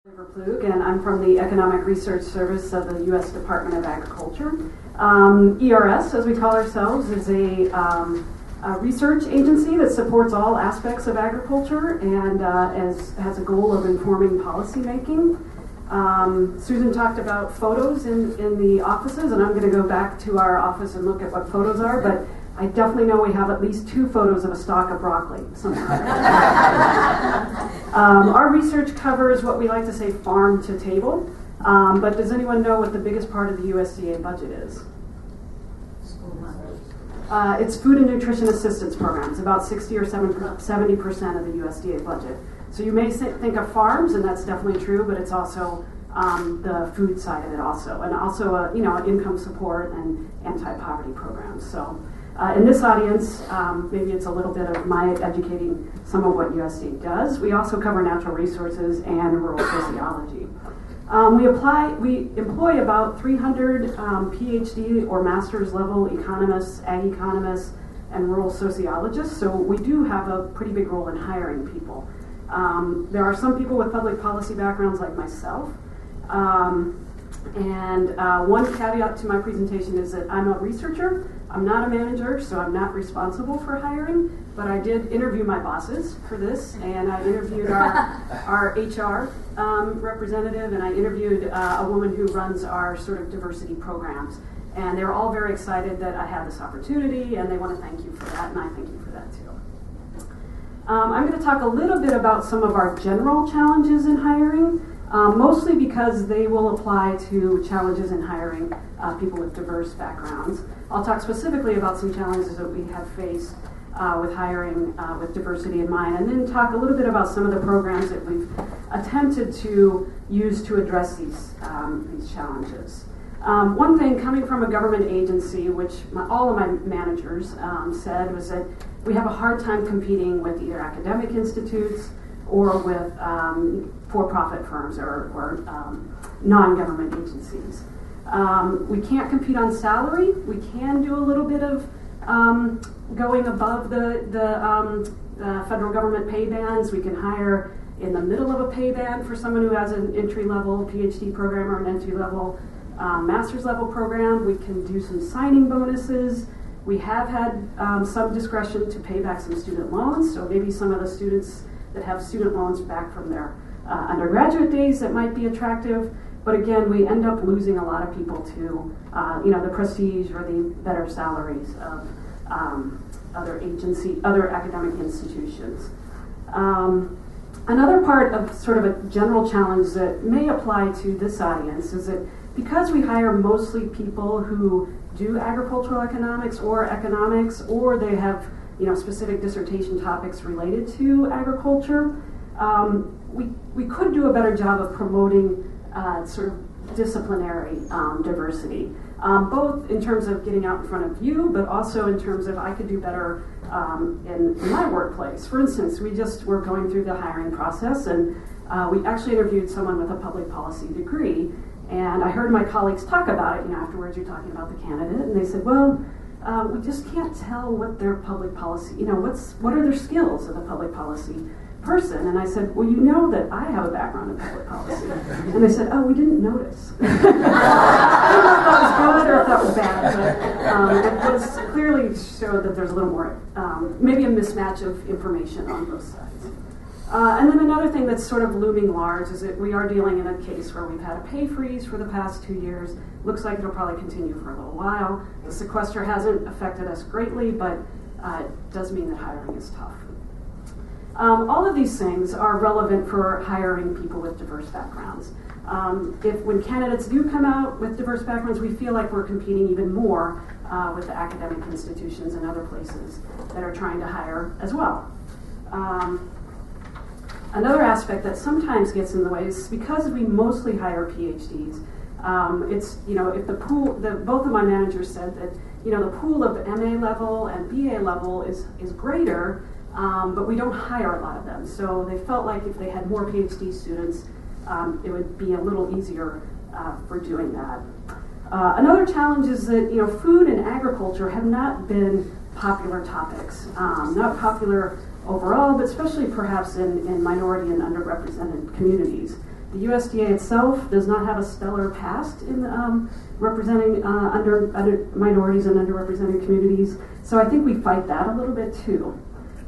Ver Ploeg, and I'm from the Economic Research Service of the U.S. Department of Agriculture. ERS, as we call ourselves, is a research agency that supports all aspects of agriculture and has a goal of informing policymaking. Susan talked about photos in the offices, and I'm going to go back to our office and look at what photos are, but I definitely know we have at least 2 photos of a stalk of broccoli somewhere. Our research covers what we like to say farm to table, but does anyone know what the biggest part of the USDA budget is? It's food and nutrition assistance programs, about 60 or 70% of the USDA budget. So you may think of farms, and that's definitely true, but it's also the food side of it also, and also income support and anti-poverty programs. So in this audience, maybe it's a little bit of my educating some of what USDA does. We also cover natural resources and rural sociology. We employ about 300 PhD or master's level economists, ag economists, and rural sociologists. So we do have a pretty big role in hiring people. There are some people with public policy backgrounds like myself. And one caveat to my presentation is that I'm a researcher. I'm not a manager, so I'm not responsible for hiring, but I did interview my bosses for this, and I interviewed our HR representative, and I interviewed a woman who runs our sort of diversity programs. And they were all very excited that I had this opportunity, and they want to thank you for that, and I thank you for that too. I'm going to talk a little bit about some of our general challenges in hiring, mostly because they will apply to challenges in hiring people with diverse backgrounds. I'll talk specifically about some challenges that we have faced with hiring with diversity in mind, and then talk a little bit about some of the programs that we've attempted to use to address these challenges. One thing coming from a government agency, which all of my managers said, was that we have a hard time competing with either academic institutes or with for-profit firms or non-government agencies. We can't compete on salary. We can do a little bit of going above the federal government pay bands. We can hire in the middle of a pay band for someone who has an entry-level PhD program or an entry-level master's level program. We can do some signing bonuses. We have had some discretion to pay back some student loans, so maybe some of the students that have student loans back from their undergraduate days that might be attractive. But again, we end up losing a lot of people to the prestige or the better salaries of other academic institutions. Another part of sort of a general challenge that may apply to this audience is that because we hire mostly people who do agricultural economics, or they have specific dissertation topics related to agriculture, we could do a better job of promoting sort of disciplinary diversity, both in terms of getting out in front of you, but also in terms of I could do better in my workplace. For instance, we just were going through the hiring process, and we actually interviewed someone with a public policy degree, and I heard my colleagues talk about it. Afterwards you're talking about the candidate, and they said, well, we just can't tell what their public policy, what are their skills of a public policy person. And I said, well, you know that I have a background in public policy. And they said, oh, we didn't notice. I don't know if that was good or if that was bad, but it was clearly showed that there's a little more, maybe a mismatch of information on both sides. And then another thing that's sort of looming large is that we are dealing in a case where we've had a pay freeze for the past 2 years. Looks like it'll probably continue for a little while. The sequester hasn't affected us greatly, but it does mean that hiring is tough. All of these things are relevant for hiring people with diverse backgrounds. When candidates do come out with diverse backgrounds, we feel like we're competing even more with the academic institutions and other places that are trying to hire as well. Another aspect that sometimes gets in the way is because we mostly hire PhDs. If the pool, both of my managers said that the pool of MA level and BA level is greater, but we don't hire a lot of them. So they felt like if they had more PhD students, it would be a little easier for doing that. Another challenge is that food and agriculture have not been popular topics, not popular overall, but especially perhaps in minority and underrepresented communities. The USDA itself does not have a stellar past in representing under minorities and underrepresented communities, so I think we fight that a little bit too.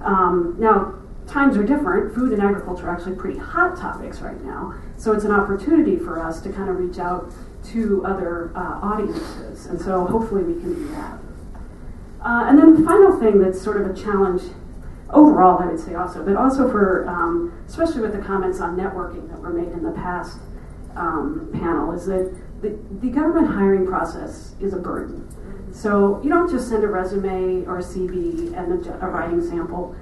Now, times are different. Food and agriculture are actually pretty hot topics right now, so it's an opportunity for us to kind of reach out to other audiences, and so hopefully we can do that. And then the final thing that's sort of a challenge overall, I would say also, but also for, especially with the comments on networking that were made in the past panel, is that the government hiring process is a burden. So you don't just send a resume or a CV and a writing sample.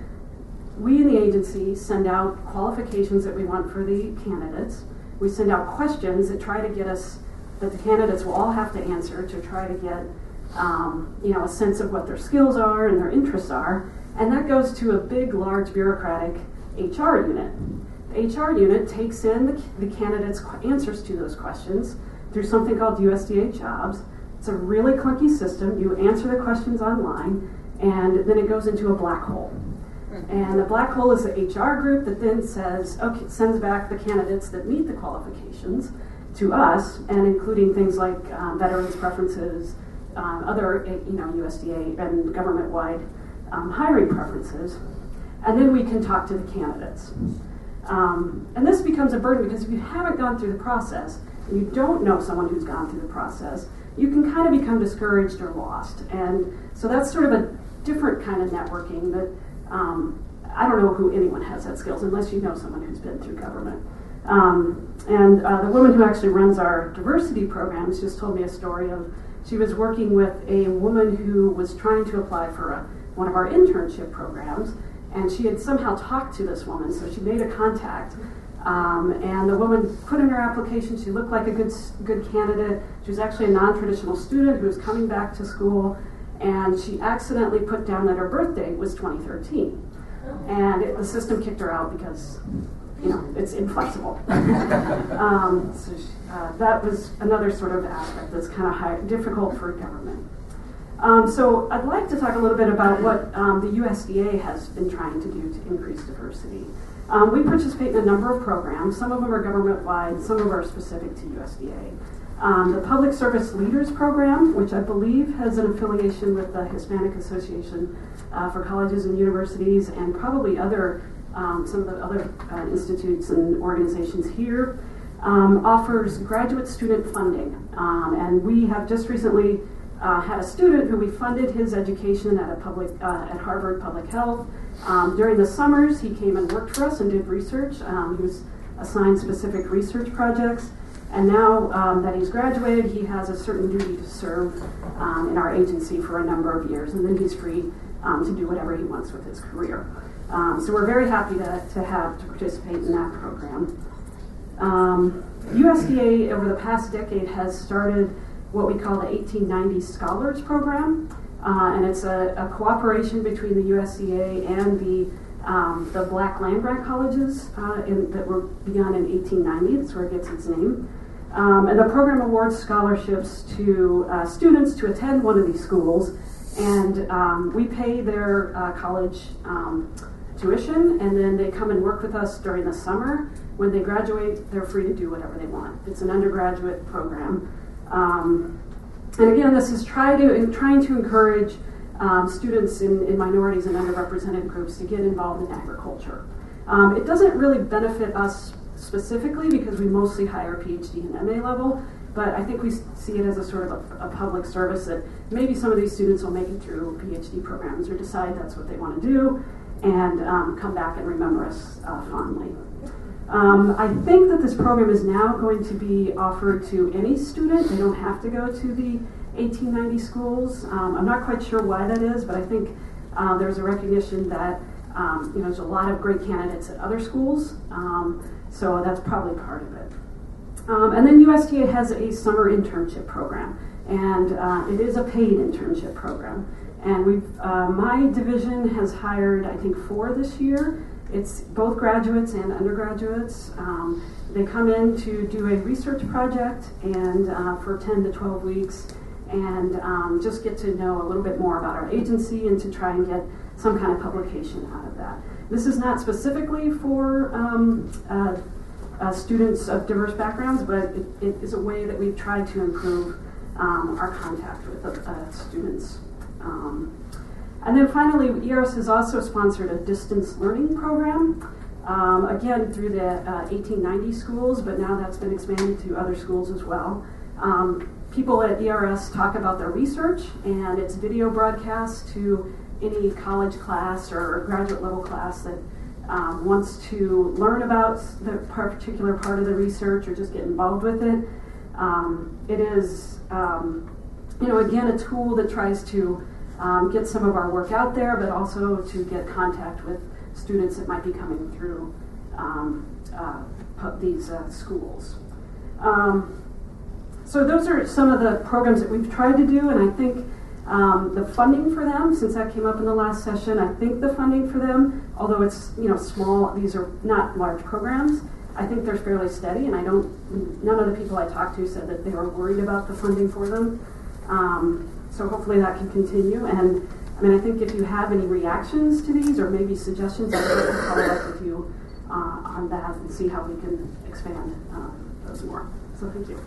We in the agency send out qualifications that we want for the candidates. We send out questions that try to get us, that the candidates will all have to answer to try to get a sense of what their skills are and their interests are. And that goes to a big, large bureaucratic HR unit. The HR unit takes in the candidates' answers to those questions through something called USDA Jobs. It's a really clunky system. You answer the questions online, and then it goes into a black hole. And the black hole is the HR group that then sends back the candidates that meet the qualifications to us, and including things like veterans' preferences, other USDA and government-wide hiring preferences, and then we can talk to the candidates. And this becomes a burden because if you haven't gone through the process, and you don't know someone who's gone through the process, you can kind of become discouraged or lost. And so that's sort of a different kind of networking that I don't know who anyone has that skills unless you know someone who's been through government. And the woman who actually runs our diversity programs just told me a story of, she was working with a woman who was trying to apply for one of our internship programs, and she had somehow talked to this woman, so she made a contact. And the woman put in her application. She looked like a good candidate. She was actually a non-traditional student who was coming back to school, and she accidentally put down that her birthday was 2013. And the system kicked her out because, it's inflexible. That was another sort of aspect that's kind of difficult for government. So I'd like to talk a little bit about what the USDA has been trying to do to increase diversity. We participate in a number of programs. Some of them are government-wide, some of them are specific to USDA. The Public Service Leaders Program, which I believe has an affiliation with the Hispanic Association for Colleges and Universities, and probably some of the other institutes and organizations here, offers graduate student funding. And we have just recently had a student who we funded his education at Harvard Public Health. During the summers, he came and worked for us and did research. He was assigned specific research projects. And now that he's graduated, he has a certain duty to serve in our agency for a number of years, and then he's free to do whatever he wants with his career. So we're very happy to participate in that program. USDA over the past decade has started what we call the 1890 Scholars Program, and it's a cooperation between the USDA and the Black land-grant colleges that were begun in 1890. That's where it gets its name. And the program awards scholarships to students to attend one of these schools, and we pay their college tuition, and then they come and work with us during the summer. When they graduate, they're free to do whatever they want. It's an undergraduate program. And again, this is trying to encourage students in minorities and underrepresented groups to get involved in agriculture. It doesn't really benefit us specifically because we mostly hire PhD and MA level, but I think we see it as a sort of a public service that maybe some of these students will make it through PhD programs or decide that's what they want to do and come back and remember us fondly. I think that this program is now going to be offered to any student. They don't have to go to the 1890 schools. I'm not quite sure why that is, but I think there's a recognition that there's a lot of great candidates at other schools, so that's probably part of it. And then USDA has a summer internship program, and it is a paid internship program. And my division has hired, I think, 4 this year. It's both graduates and undergraduates. They come in to do a research project and for 10 to 12 weeks and just get to know a little bit more about our agency and to try and get some kind of publication out of that. This is not specifically for students of diverse backgrounds, but it is a way that we've tried to improve our contact with students. And then finally, ERS has also sponsored a distance learning program, again through the 1890 schools, but now that's been expanded to other schools as well. People at ERS talk about their research, and it's video broadcast to any college class or graduate level class that wants to learn about the particular part of the research or just get involved with it. It is, again, a tool that tries to get some of our work out there, but also to get contact with students that might be coming through these schools. So those are some of the programs that we've tried to do, and I think the funding for them, since that came up in the last session, I think the funding for them, although it's small, these are not large programs, I think they're fairly steady, and none of the people I talked to said that they were worried about the funding for them. So hopefully that can continue. And I think if you have any reactions to these or maybe suggestions, I'd like to follow up with you on that and see how we can expand those more. So thank you.